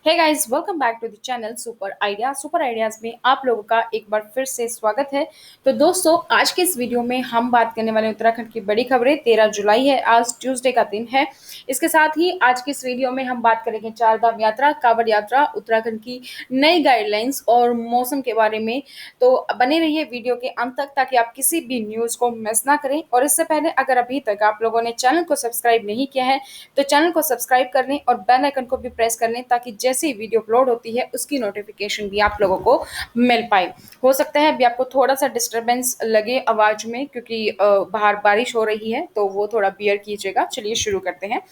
Hey guys, welcome back to the channel super ideas में आप लोगों का एक बार फिर से स्वागत है। तो दोस्तों, आज के इस वीडियो में हम बात करने वाले हैं उत्तराखंड की बड़ी खबरें। 13 जुलाई है, आज ट्यूसडे का दिन है। इसके साथ ही आज की इस वीडियो में हम बात करेंगे चार धाम यात्रा, कांवड़ यात्रा, उत्तराखंड की नई गाइडलाइंस और मौसम के बारे में। तो बने रहिए वीडियो के अंत तक ताकि आप किसी भी न्यूज को मिस ना करें। और इससे पहले अगर अभी तक आप लोगों ने चैनल को सब्सक्राइब नहीं किया है तो चैनल को सब्सक्राइब कर लें और बेल आइकन को भी प्रेस कर लें ताकि जैसे ही वीडियो अपलोड होती है उसकी नोटिफिकेशन भी आप लोगों को मिल पाए। हो सकता है अभी आपको थोड़ा सा डिस्टरबेंस लगे आवाज में, क्योंकि बाहर बारिश हो रही है, तो वो थोड़ा बियर कीजिएगा। चलिए शुरू करते हैं।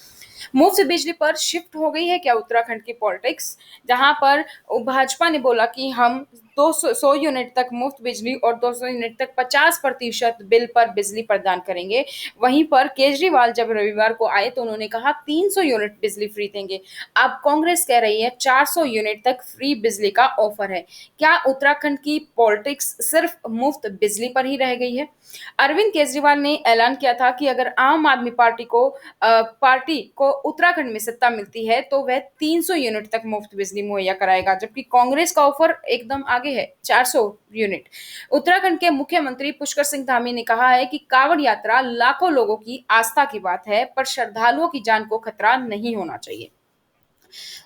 मुफ्त बिजली पर शिफ्ट हो गई है क्या उत्तराखंड की पॉलिटिक्स, जहां पर भाजपा ने बोला कि हम 200 यूनिट तक मुफ्त बिजली और 200 यूनिट तक 50% बिल पर बिजली प्रदान करेंगे। वहीं पर केजरीवाल जब रविवार को आए तो उन्होंने कहा 300 यूनिट बिजली फ्री देंगे। अब कांग्रेस कह रही है 400 यूनिट तक फ्री बिजली का ऑफर है। क्या उत्तराखंड की पॉलिटिक्स सिर्फ मुफ्त बिजली पर ही रह गई है? अरविंद केजरीवाल ने ऐलान किया था कि अगर आम आदमी पार्टी को उत्तराखंड में सत्ता मिलती है तो वह 300 यूनिट तक मुफ्त बिजली मुहैया कराएगा, जबकि कांग्रेस का ऑफर एकदम आगे है, 400 यूनिट। उत्तराखंड के मुख्यमंत्री पुष्कर सिंह धामी ने कहा है कि कांवड़ यात्रा लाखों लोगों की आस्था की बात है, पर श्रद्धालुओं की जान को खतरा नहीं होना चाहिए।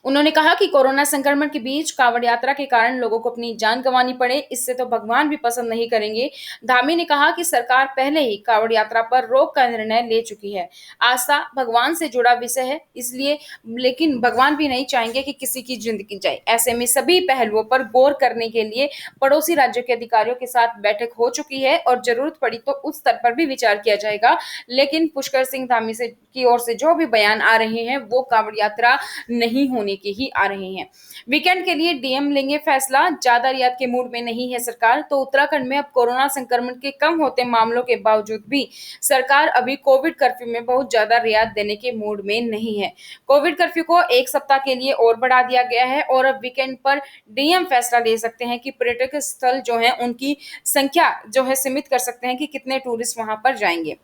उन्होंने कहा कि कोरोना संक्रमण के बीच कांवड़ यात्रा के कारण लोगों को अपनी जान गंवानी पड़े, इससे तो भगवान भी पसंद नहीं करेंगे। धामी ने कहा कि सरकार पहले ही कांवड़ यात्रा पर रोक का निर्णय ले चुकी है। आस्था भगवान से जुड़ा विषय है, इसलिए लेकिन भगवान भी नहीं चाहेंगे कि किसी की जिंदगी जाए। ऐसे में सभी पहलुओं पर गौर करने के लिए पड़ोसी राज्यों के अधिकारियों के साथ बैठक हो चुकी है और जरूरत पड़ी तो उस स्तर पर भी विचार किया जाएगा। लेकिन पुष्कर सिंह धामी से की ओर से जो भी बयान आ रहे हैं वो कांवड़ यात्रा नहीं होने के ही आ रहे हैं। वीकेंड के लिए डीएम लेंगे फैसला, ज्यादा रियायत के मूड में नहीं है सरकार। तो उत्तराखंड में अब कोरोना संक्रमण के कम होते मामलों के बावजूद भी सरकार अभी कोविड कर्फ्यू में बहुत ज्यादा रियायत देने के मूड में नहीं है। कोविड कर्फ्यू को एक सप्ताह के लिए और बढ़ा दिया गया है और अब वीकेंड पर डीएम फैसला ले सकते हैं कि पर्यटक स्थल जो है उनकी संख्या जो है सीमित कर सकते हैं कि कितने टूरिस्ट वहां पर जाएंगे।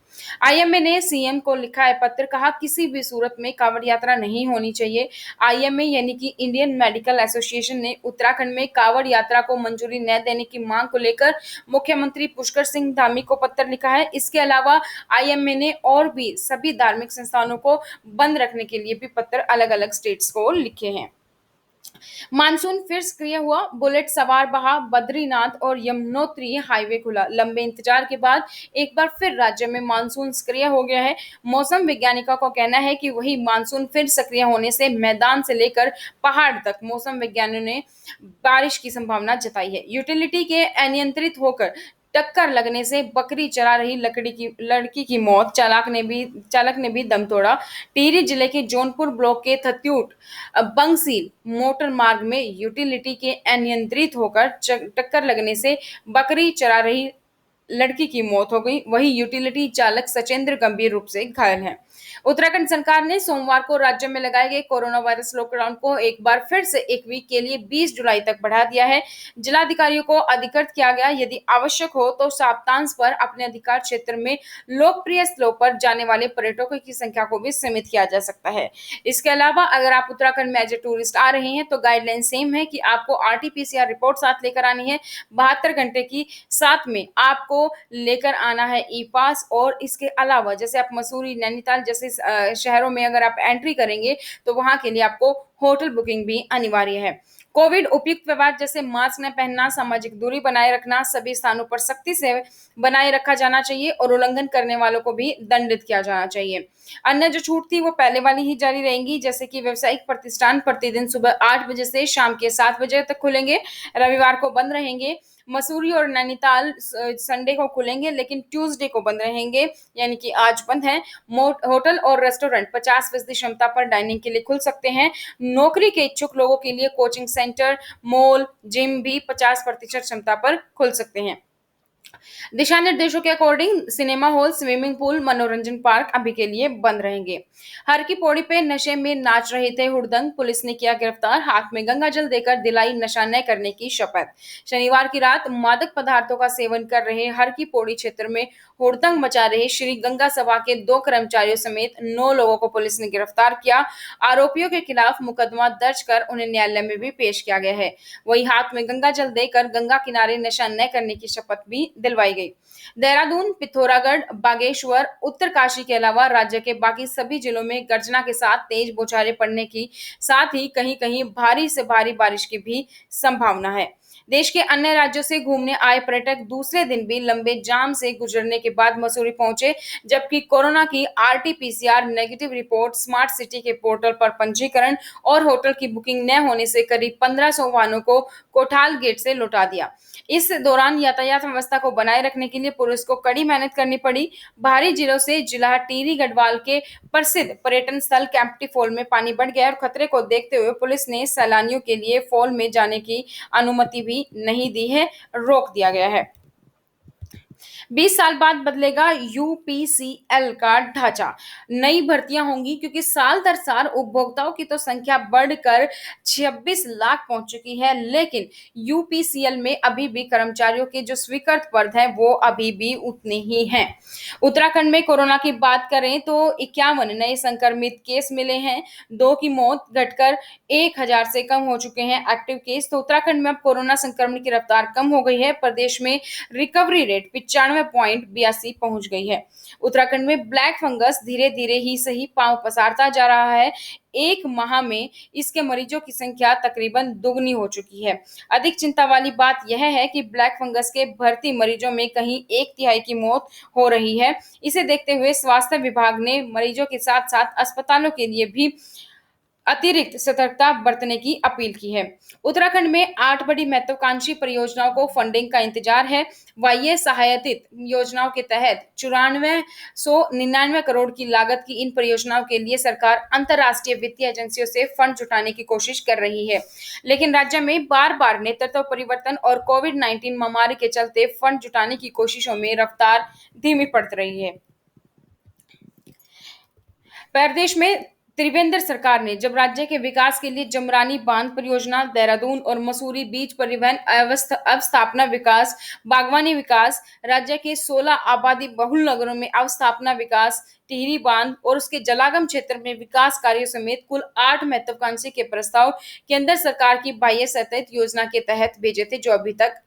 आईएमए ने सीएम को लिखा है पत्र, कहा किसी भी सूरत में कांवड़ यात्रा नहीं होनी चाहिए। आईएमए यानी कि इंडियन मेडिकल एसोसिएशन ने उत्तराखंड में कांवड़ यात्रा को मंजूरी न देने की मांग को लेकर मुख्यमंत्री पुष्कर सिंह धामी को पत्र लिखा है। इसके अलावा आईएमए ने और भी सभी धार्मिक संस्थानों को बंद रखने के लिए भी पत्र अलग अलग स्टेट्स को लिखे हैं। मानसून फिर सक्रिय हुआ, बुलेट सवार बहा, बद्रीनाथ और यमुनोत्री हाईवे खुला। लंबे इंतजार के बाद एक बार फिर राज्य में मानसून सक्रिय हो गया है। मौसम वैज्ञानिकों का कहना है कि वही मानसून फिर सक्रिय होने से मैदान से लेकर पहाड़ तक मौसम वैज्ञानिकों ने बारिश की संभावना जताई है। यूटिलिटी के अनियंत्रित होकर टक्कर लगने से बकरी चरा रही लड़की की मौत, चालक ने भी दम तोड़ा। टिहरी जिले के जौनपुर ब्लॉक के थत्यूट बंगसील मोटर मार्ग में यूटिलिटी के अनियंत्रित होकर टक्कर लगने से बकरी चरा रही लड़की की मौत हो गई, वही यूटिलिटी चालक सचेंद्र गंभीर रूप से घायल है। उत्तराखंड सरकार ने सोमवार को राज्य में लगाए गए कोरोना वायरस लॉकडाउन को एक बार फिर से एक वीक के लिए 20 जुलाई तक बढ़ा दिया है। जिलाधिकारियों को अधिकृत किया गया, यदि आवश्यक हो तो सप्ताहांत पर अपने अधिकार क्षेत्र में लोकप्रिय स्थलों पर जाने वाले पर्यटकों की संख्या को भी सीमित किया जा सकता है। इसके अलावा अगर आप उत्तराखंड में एज ए टूरिस्ट आ रहे हैं तो गाइडलाइन सेम है कि आपको आरटीपीसीआर रिपोर्ट साथ लेकर आनी है 72 घंटे की। साथ में आपको लेकर आना है ई पास। और इसके अलावा जैसे आप मसूरी, नैनीताल जैसे शहरों में अगर आप एंट्री करेंगे तो वहां के लिए आपको होटल बुकिंग भी अनिवार्य है। कोविड उपयुक्त व्यवहार जैसे मास्क न पहनना, सामाजिक दूरी बनाए रखना सभी स्थानों पर सख्ती से बनाए रखा जाना चाहिए और उल्लंघन करने वालों को भी दंडित किया जाना चाहिए। अन्य जो छूट थी वो पहले वाली ही जारी रहेंगी, जैसे कि व्यावसायिक प्रतिष्ठान प्रतिदिन सुबह 8 बजे से शाम के 7 बजे तक खुलेंगे, रविवार को बंद रहेंगे। मसूरी और नैनीताल संडे को खुलेंगे लेकिन ट्यूसडे को बंद रहेंगे, यानी कि आज बंद है। होटल और रेस्टोरेंट 50% क्षमता पर डाइनिंग के लिए खुल सकते हैं। नौकरी के इच्छुक लोगों के लिए कोचिंग सेंटर, मॉल, जिम भी 50% क्षमता पर खुल सकते हैं। दिशा निर्देशों के according cinema hall, swimming pool, मनोरंजन पार्क अभी के लिए बंद रहेंगे। हर की पौड़ी पे नशे में नाच रहे थे हुड़दंग, पुलिस ने किया गिरफ्तार, हाथ में गंगा जल देकर दिलाई नशा न करने की शपथ। शनिवार की रात मादक पदार्थों का सेवन कर रहे हर की पौड़ी क्षेत्र में हुड़दंग मचा रहे श्री गंगा सभा के 2 कर्मचारियों समेत 9 लोगों को पुलिस ने गिरफ्तार किया। आरोपियों के खिलाफ मुकदमा दर्ज कर उन्हें न्यायालय में भी पेश किया गया है। वही हाथ में गंगा जल देकर गंगा किनारे नशा न करने की शपथ भी दिलवाई गई। देहरादून, पिथौरागढ़, बागेश्वर, उत्तरकाशी के अलावा राज्य के बाकी सभी जिलों में गर्जना के साथ तेज बौछारें पड़ने की साथ ही कहीं कहीं भारी से भारी बारिश की भी संभावना है। देश के अन्य राज्यों से घूमने आए पर्यटक दूसरे दिन भी लंबे जाम से गुजरने के बाद मसूरी पहुंचे, जबकि कोरोना की RT-PCR negative report, smart city के पोर्टल पर पंजीकरण और होटल की बुकिंग न होने से करीब 1500 वाहनों को कोठाल गेट से लौटा दिया। इस दौरान यातायात व्यवस्था को बनाए रखने के लिए पुलिस को कड़ी मेहनत करनी पड़ी। बाहरी जिलों से जिला टिहरी गढ़वाल के प्रसिद्ध पर्यटन स्थल कैंपटी फॉल में पानी बढ़ गया और खतरे को देखते हुए पुलिस ने सैलानियों के लिए फॉल में जाने की अनुमति भी नहीं दी है, रोक दिया गया है। 20 साल बाद बदलेगा यूपीसीएल का ढांचा। नई भर्तियां होंगी क्योंकि साल दर साल उपभोक्ताओं की तो संख्या बढ़कर 26 लाख पहुंच चुकी है, लेकिन यूपीसीएल में अभी भी कर्मचारियों के जो स्वीकृत पद हैं वो अभी भी उतने ही हैं। उत्तराखंड में कोरोना की बात करें तो 51 नए संक्रमित केस मिले हैं, 2 की मौत, घटकर 1000 से कम हो चुके हैं एक्टिव केस। तो उत्तराखंड में अब कोरोना संक्रमण की रफ्तार कम हो गई है। प्रदेश में रिकवरी रेट 95.82 पहुंच गई है। उत्तराखंड में ब्लैक फंगस धीरे धीरे ही सही पांव पसारता जा रहा है। एक माह में इसके मरीजों की संख्या तकरीबन दुगनी हो चुकी है। अधिक चिंता वाली बात यह है कि ब्लैक फंगस के भर्ती मरीजों में कहीं 1/3 की मौत हो रही है। इसे देखते हुए स्वास्थ्य विभाग ने मरीजों के साथ साथ अस्पतालों के लिए भी अतिरिक्त सतर्कता बरतने की अपील की है। उत्तराखंड में 8 बड़ी महत्वाकांक्षी परियोजनाओं को फंडिंग का इंतजार है। वाह्य सहायतित योजनाओं के तहत 9499 करोड़ की लागत की इन परियोजनाओं के लिए सरकार अंतर्राष्ट्रीय वित्तीय एजेंसियों से फंड जुटाने की कोशिश कर रही है, लेकिन राज्य में बार बार नेतृत्व परिवर्तन और कोविड-19 महामारी के चलते फंड जुटाने की कोशिशों में रफ्तार धीमी पड़ रही है। प्रदेश में त्रिवेंद्र सरकार ने जब राज्य के विकास के लिए जमरानी बांध परियोजना, देहरादून और मसूरी बीच परिवहन अवस्थापना विकास, बागवानी विकास, राज्य के 16 आबादी बहुल नगरों में अवस्थापना विकास, टिहरी बांध और उसके जलागम क्षेत्र में विकास कार्यों समेत कुल 8 महत्वाकांक्षी के प्रस्ताव केंद्र सरकार की बाह्य सहायता योजना के तहत भेजे थे, जो अभी तक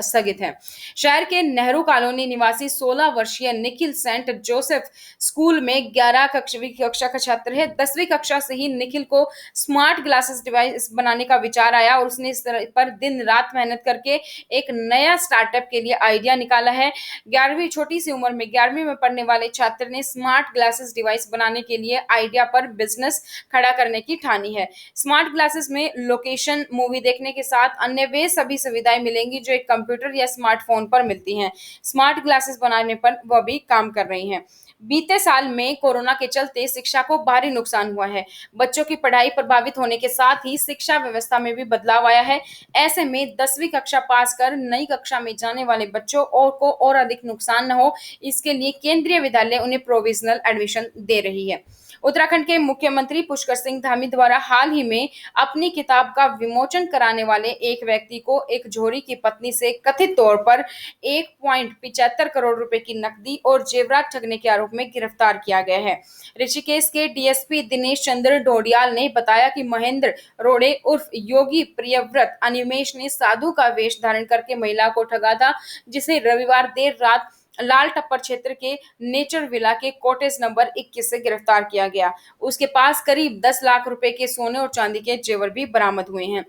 स्थगित है। शहर के नेहरू कॉलोनी निवासी 16 वर्षीय निखिल सेंट जोसेफ स्कूल में 11वीं कक्षा का छात्र है। 10वीं कक्षा से ही निखिल को स्मार्ट ग्लासेस डिवाइस बनाने का विचार आया और उसने इस तरह पर दिन रात मेहनत करके एक नया स्टार्टअप के लिए आइडिया निकाला है। 11वीं छोटी सी उम्र में 11वीं में पढ़ने वाले छात्र ने स्मार्ट ग्लासेस डिवाइस बनाने के लिए आइडिया पर बिजनेस खड़ा करने की ठानी है। स्मार्ट ग्लासेस में लोकेशन, मूवी देखने के साथ अन्य वे सभी सुविधाएं मिलेंगी जो एक कंप्यूटर या स्मार्टफोन पर मिलती हैं। स्मार्ट ग्लासेस बनाने पर वह भी काम कर रही हैं। बीते साल में कोरोना के चलते शिक्षा को भारी नुकसान हुआ है। बच्चों की पढ़ाई प्रभावित होने के साथ ही शिक्षा व्यवस्था में भी बदलाव आया है। ऐसे में 10वीं कक्षा पास कर नई कक्षा में जाने वाले बच्चों को और अधिक नुकसान न हो, इसके लिए केंद्रीय विद्यालय उन्हें प्रोविजनल एडमिशन दे रही है। उत्तराखंड के मुख्यमंत्री पुष्कर सिंह धामी द्वारा हाल ही में अपनी किताब का विमोचन कराने वाले एक व्यक्ति को एक जोहरी की पत्नी से कथित तौर पर 1.75 करोड़ रुपए की नकदी और जेवरात ठगने के आरोप में गिरफ्तार किया गया है। ऋषिकेश के डीएसपी दिनेश चंद्र डोडियाल ने बताया कि महेंद्र रोड़े उर्फ योगी प्रियव्रत अनिमेश ने साधु का वेश धारण करके महिला को ठगा था, जिसे रविवार देर रात लाल टप्पर क्षेत्र के नेचर विला के कॉटेज नंबर 21 से गिरफ्तार किया गया। उसके पास करीब 10 लाख रुपए के सोने और चांदी के जेवर भी बरामद हुए हैं।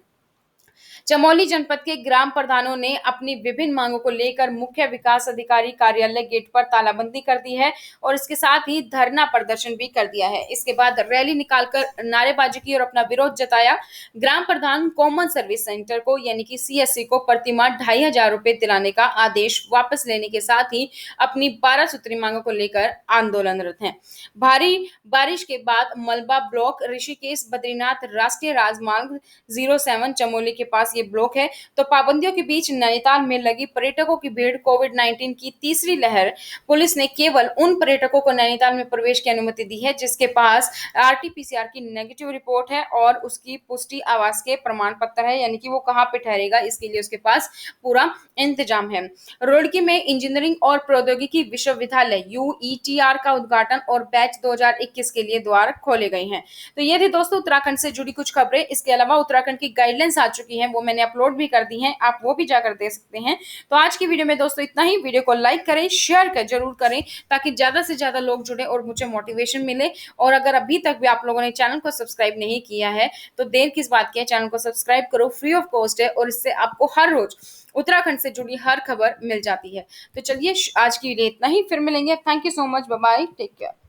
चमोली जनपद के ग्राम प्रधानों ने अपनी विभिन्न मांगों को लेकर मुख्य विकास अधिकारी कार्यालय गेट पर तालाबंदी कर दी है और इसके साथ ही धरना प्रदर्शन भी कर दिया है। इसके बाद रैली निकालकर नारेबाजी की और अपना विरोध जताया। ग्राम प्रधान कॉमन सर्विस सेंटर को यानी कि सीएससी को प्रतिमाह 2500 रुपए दिलाने का आदेश वापस लेने के साथ ही अपनी 12 सूत्री मांगों को लेकर आंदोलनरत हैं। भारी बारिश के बाद मलबा ब्लॉक ऋषिकेश बद्रीनाथ राष्ट्रीय राजमार्ग 07 चमोली के के पास ये ब्लॉक है। तो पाबंदियों के बीच नैनीताल में लगी पर्यटकों की भीड़, कोविड-19 की तीसरी लहर। पुलिस ने केवल उन पर्यटकों को नैनीताल में प्रवेश की अनुमति दी है जिसके पास आरटी-पीसीआर की नेगेटिव रिपोर्ट है और उसकी पुष्टि आवास के प्रमाण पत्र है, यानी कि वो कहाँ पे ठहरेगा इसके लिए उसके पास पूरा इंतजाम है। रुड़की में इंजीनियरिंग और प्रौद्योगिकी विश्वविद्यालय यूईटीआर का उद्घाटन और बैच 2021 के लिए द्वार खोले गए हैं। तो ये थी दोस्तों उत्तराखंड से जुड़ी कुछ खबरें। इसके अलावा उत्तराखंड की गाइडलाइंस आ चुकी हैं, वो मैंने अपलोड भी कर दी हैं, आप वो भी जाकर दे सकते हैं। तो आज की वीडियो में दोस्तों इतना ही। वीडियो को लाइक करें, शेयर कर जरूर करें ताकि ज्यादा से ज्यादा लोग जुड़े और मुझे मोटिवेशन मिले। और अगर अभी तक भी आप लोगों ने चैनल को सब्सक्राइब नहीं किया है तो देर किस बात की है, चैनल को सब्सक्राइब करो, फ्री ऑफ कॉस्ट है और इससे आपको हर रोज उत्तराखंड से जुड़ी हर खबर मिल जाती है। तो चलिए आज की वीडियो इतना ही, फिर मिलेंगे। Thank you so much, bye bye, take care.